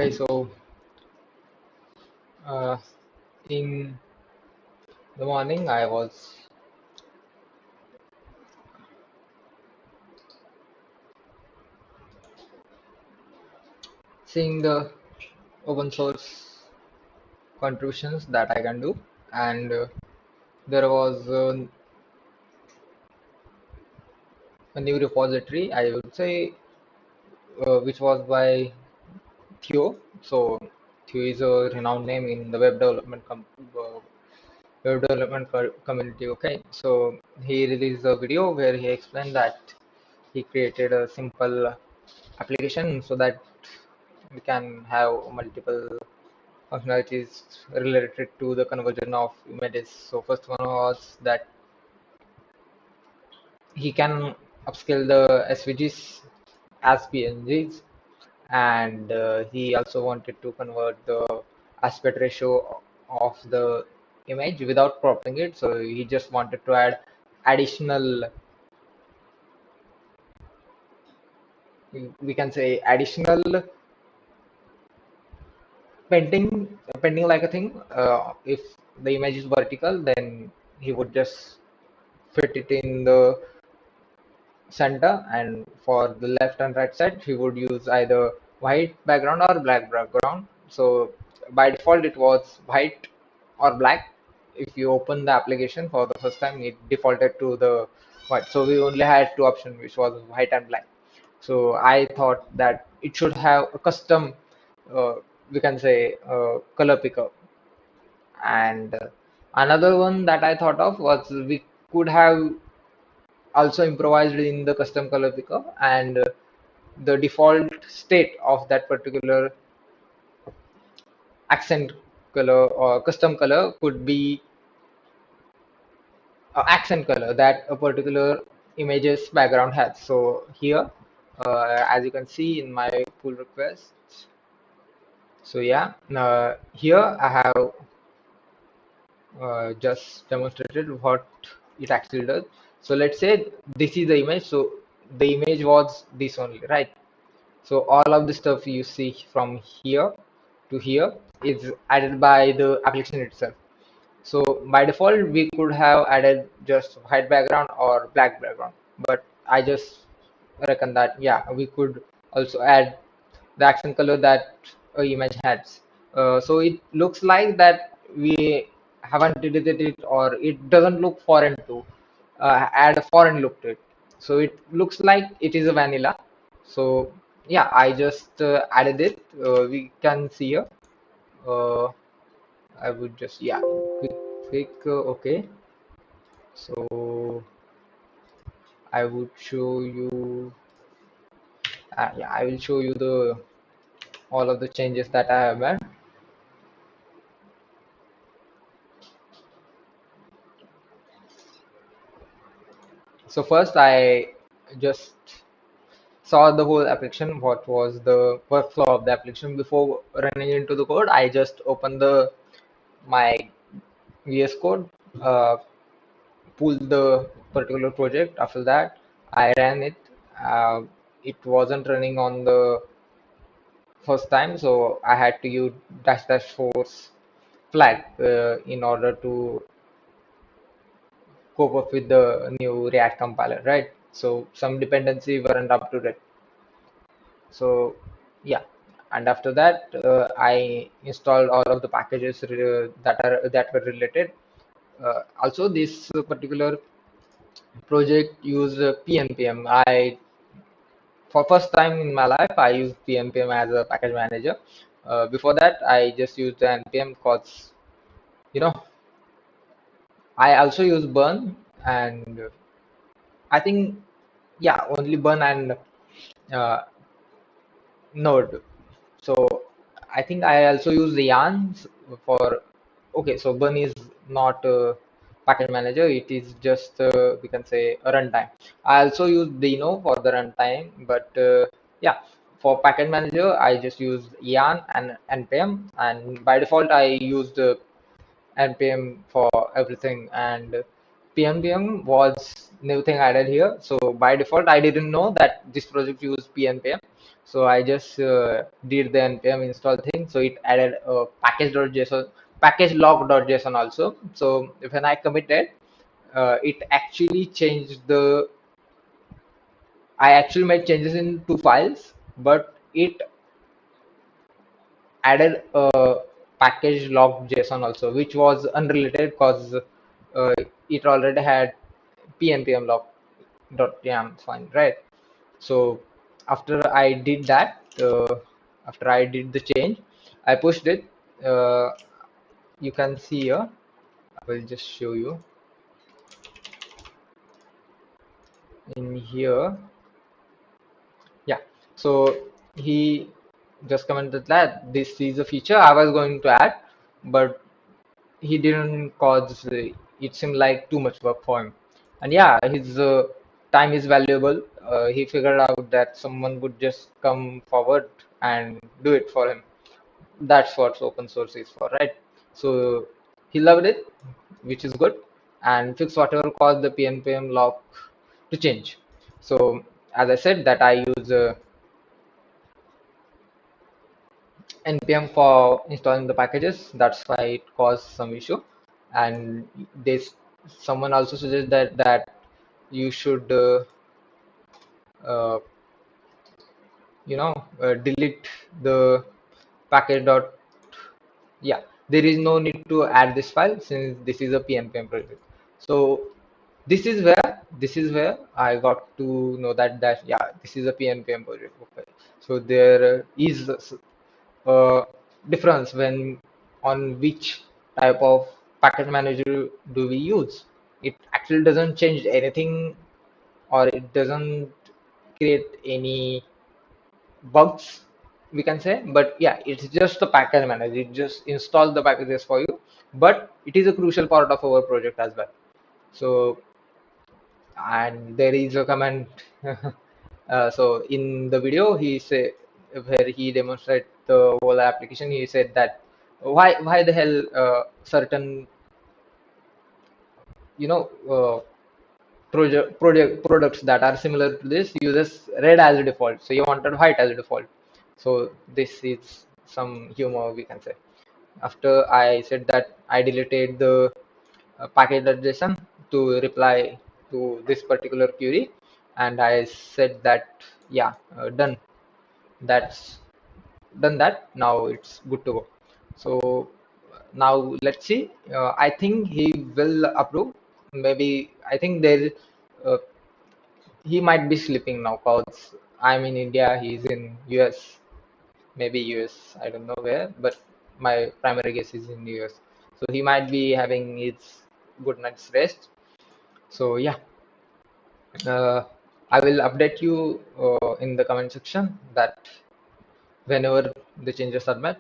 Okay, so uh, in the morning I was seeing the open source contributions that I can do, and there was a new repository, I would say, which was by Theo. So Theo is a renowned name in the web development community. Okay, so he released a video where he explained that he created a simple application so that we can have multiple functionalities related to the conversion of images. So first one was that he can upscale the SVGs as PNGs, and he also wanted to convert the aspect ratio of the image without cropping it. So he just wanted to add additional, we can say additional painting like a thing. If the image is vertical, then he would just fit it in the center, and for the left and right side he would use either white background or black background. So by default it was white or black. If you open the application for the first time, it defaulted to the white, so we only had two options, which was white and black. So I thought that it should have a custom, uh, we can say, color picker. And another one that I thought of was we could have also improvised in the custom color picker, and the default state of that particular accent color or custom color could be accent color that a particular image's background has. So here, as you can see in my pull request, so yeah, here I have just demonstrated what it actually does. So let's say this is the image. So the image was this only, right? So all of the stuff you see from here to here is added by the application itself. So by default, we could have added just white background or black background, but I just reckon that yeah, we could also add the accent color that a image has. So it looks like that we haven't deleted it, or it doesn't look foreign to add a foreign look to it. So it looks like it is a vanilla. So yeah, I just added it. We can see here. Uh, I would just yeah, quick okay. So I would show you. Yeah, I will show you the all of the changes that I have made. So first, I just saw the whole application. What was the workflow of the application before running into the code? I just opened the my VS Code, uh, pulled the particular project. After that, I ran it. Uh, it wasn't running on the first time, so I had to use dash dash force flag in order to cope up with the new React compiler, right? So some dependency weren't up to date. So yeah, and after that, I installed all of the packages that were related. Also, this particular project use PNPM. I For first time in my life, I used PNPM as a package manager. Before that, I just used the npm because you know I also use Burn, and I think yeah, only Burn and uh, Node. So I think I also use the Yarns for. Okay, so Burn is not a package manager. It is just we can say a runtime. I also use Dino for the runtime, but yeah, for package manager I just use Yarn and npm, and by default I used npm for everything. And PNPM was new thing added here. So by default, I didn't know that this project used pnpm. So I just did the npm install thing. So it added a package.json, package log.json also. So when I committed, it actually changed the. I actually made changes in two files, but it added a package log JSON also, which was unrelated because it already had pnpm log dot yam fine, right? So after I did that, after I did the change, I pushed it. Uh, you can see here. I will just show you in here. Yeah. So he just commented that this is a feature I was going to add, but he didn't cause it seemed like too much work for him. And yeah, his time is valuable. He figured out that someone would just come forward and do it for him. That's what open source is for, right? So he loved it, which is good, and fixed whatever caused the pnpm lock to change. So as I said, that I use npm for installing the packages. That's why it caused some issue. And this someone also suggests that you should uh, delete the package dot. Yeah, there is no need to add this file since this is a pnpm project. So this is where I got to know that yeah, this is a pnpm project. Okay, so there is uh, difference when on which type of package manager do we use. It actually doesn't change anything, or it doesn't create any bugs, we can say. But yeah, it's just a package manager. It just installs the packages for you, but it is a crucial part of our project as well. So, and there is a comment. So in the video, he say where he demonstrate the whole application, he said that why the hell certain you know products that are similar to this uses red as a default, so you wanted white as a default. So this is some humor, we can say. After I said that, I deleted the package.json to reply to this particular query, and I said that yeah, done. That's done that. Now it's good to go. So now let's see. I think he will approve. Maybe I think uh, he might be sleeping now because I'm in India. He's in US. Maybe US. I don't know where, but my primary guess is in US. So he might be having his good night's rest. So yeah, uh, I will update you in the comment section that whenever the changes are made.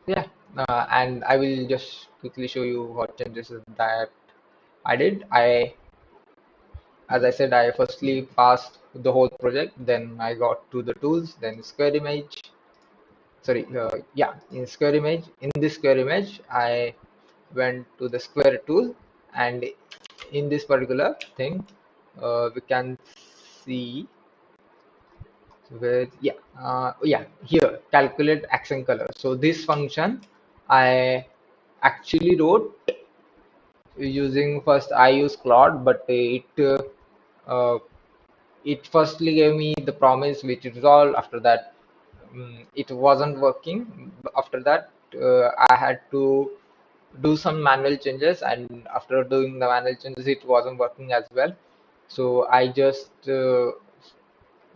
Yeah, and I will just quickly show you what changes that I did. As I said, I firstly passed the whole project, then I got to the tools, then square image. Sorry, yeah, in square image, in this square image, I went to the square tool, and in this particular thing, we can see where, yeah, yeah, here, calculate accent color. So this function, I actually wrote using, first I use Claude, but uh, it firstly gave me the promise which it resolved. After that, it wasn't working. After that, I had to do some manual changes, and after doing the manual changes, it wasn't working as well. So I just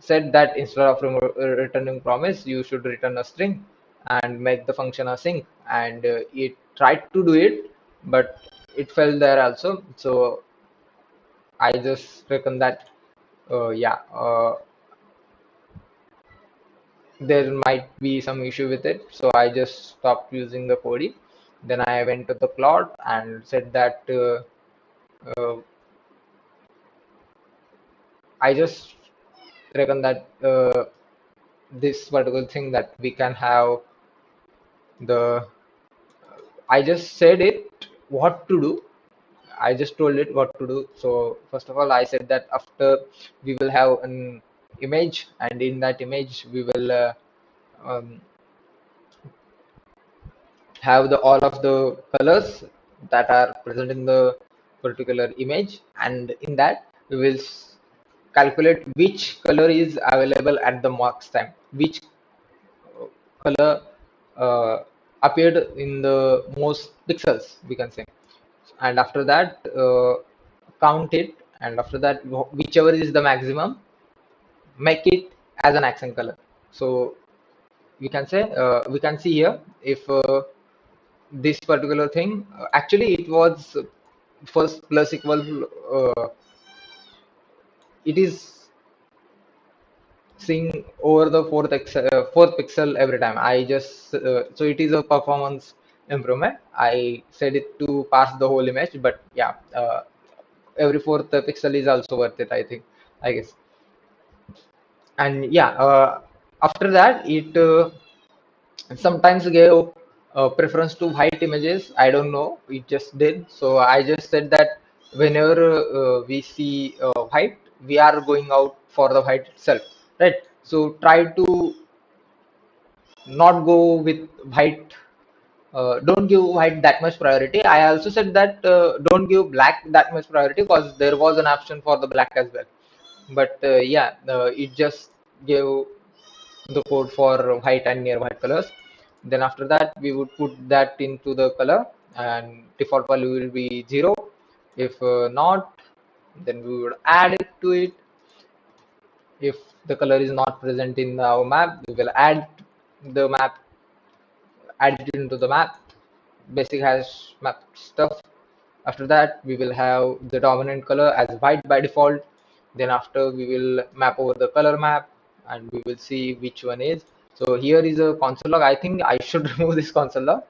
said that instead of returning promise, you should return a string and make the function async. And it tried to do it, but it fell there also. So I just reckon that yeah, there might be some issue with it. So I just stopped using the Kodi. Then I went to the Claude and said that I just reckon that this particular thing that we can have the I just said it what to do, I just told it what to do. So first of all, I said that after we will have an image, and in that image we will um, have the all of the colors that are present in the particular image, and in that we will calculate which color is available at the max time, which color uh, appeared in the most pixels, we can say. And after that, count it, and after that, whichever is the maximum, make it as an accent color. So we can say, we can see here, if this particular thing, actually it was first plus equal, it is seeing over the fourth pixel every time. I just so it is a performance improvement. I said it to pass the whole image, but yeah, every fourth pixel is also worth it, I think, I guess. And yeah, after that, it sometimes gave preference to white images. I don't know, it just did. So I just said that whenever we see white, we are going out for the white itself, right? So try to not go with white. Don't give white that much priority. I also said that don't give black that much priority, because there was an option for the black as well. But yeah, it just gave the code for white and near white colors. Then after that, we would put that into the color, and default value will be 0. If not, then we would add it to it. If the color is not present in our map, we will add the map, add it into the map, basic hash map stuff. After that, we will have the dominant color as white by default. Then after, we will map over the color map, and we will see which one is. So here is a console log. I think I should remove this console log.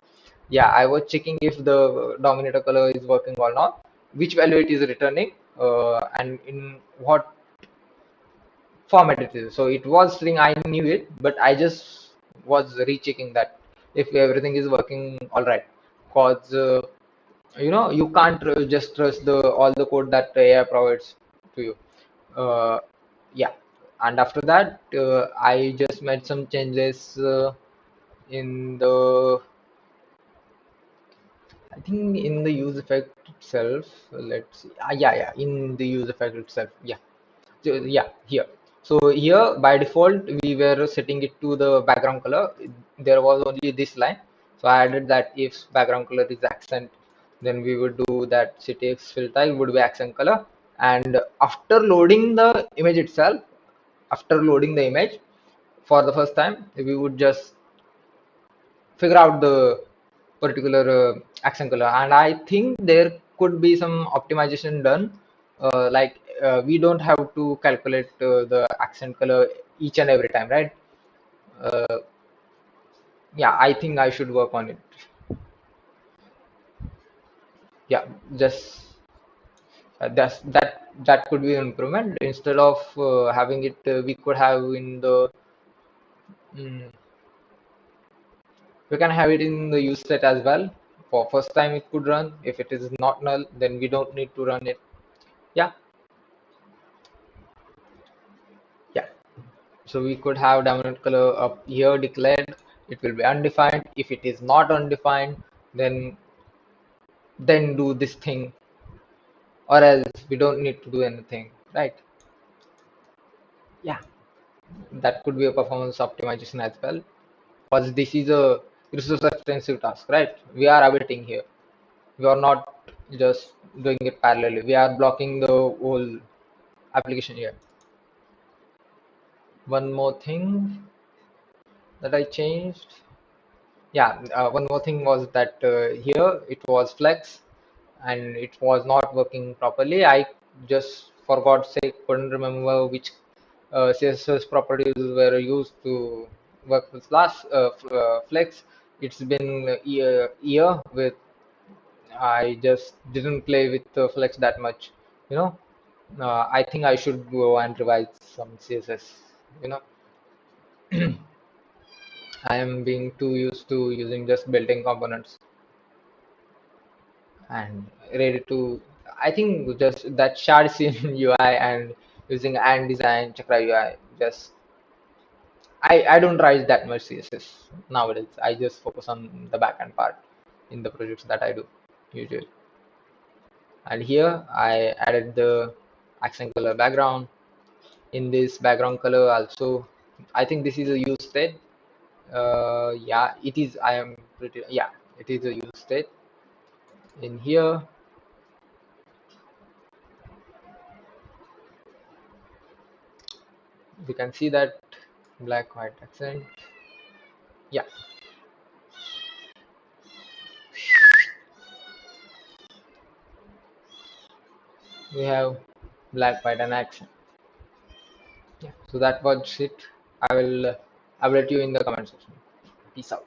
Yeah, I was checking if the dominator color is working or not, which value it is returning, and in what format it is. So it was string, I knew it, but I just was rechecking that if everything is working all right. Cause you can't just trust the all the code that AI provides to you. Yeah, and after that, I just made some changes in the, I think in the use effect itself. Let's see. Yeah, in the use effect itself. Yeah. So, yeah, here. So here by default we were setting it to the background color. There was only this line. So I added that if background color is accent, then we would do that ctx filter would be accent color. And after loading the image itself, after loading the image for the first time, we would just figure out the particular accent color. And I think there could be some optimization done, like we don't have to calculate the accent color each and every time, right? uh, yeah, I think I should work on it. Yeah, just that could be an improvement. Instead of having it, we could have in the, mm, we can have it in the use set as well. For first time it could run. If it is not null, then we don't need to run it. Yeah. Yeah, so we could have dominant color up here declared. It will be undefined. If it is not undefined, then do this thing, or else we don't need to do anything, right? Yeah, that could be a performance optimization as well, because this is a resource extensive task, right? We are awaiting here. We are not just doing it parallelly. We are blocking the whole application here. One more thing that I changed. Yeah, one more thing was that here it was flex, and it was not working properly. I just, for God's sake, couldn't remember which CSS properties were used to work with flex. It's been a year with, I just didn't play with flex that much, you know. I think I should go and revise some CSS, you know. I am being too used to using just built-in components and ready to I think just that shard scene UI and using and design Chakra UI. Just I don't write that much CSS nowadays. I just focus on the backend part in the projects that I do usually. And here I added the accent color background. In this background color also, I think this is a use state. Yeah, it is. I am pretty. Yeah, it is a use state. In here, we can see that black white accent. Yeah, we have black white and accent. Yeah, so that was it. I will update you in the comment section. Peace out.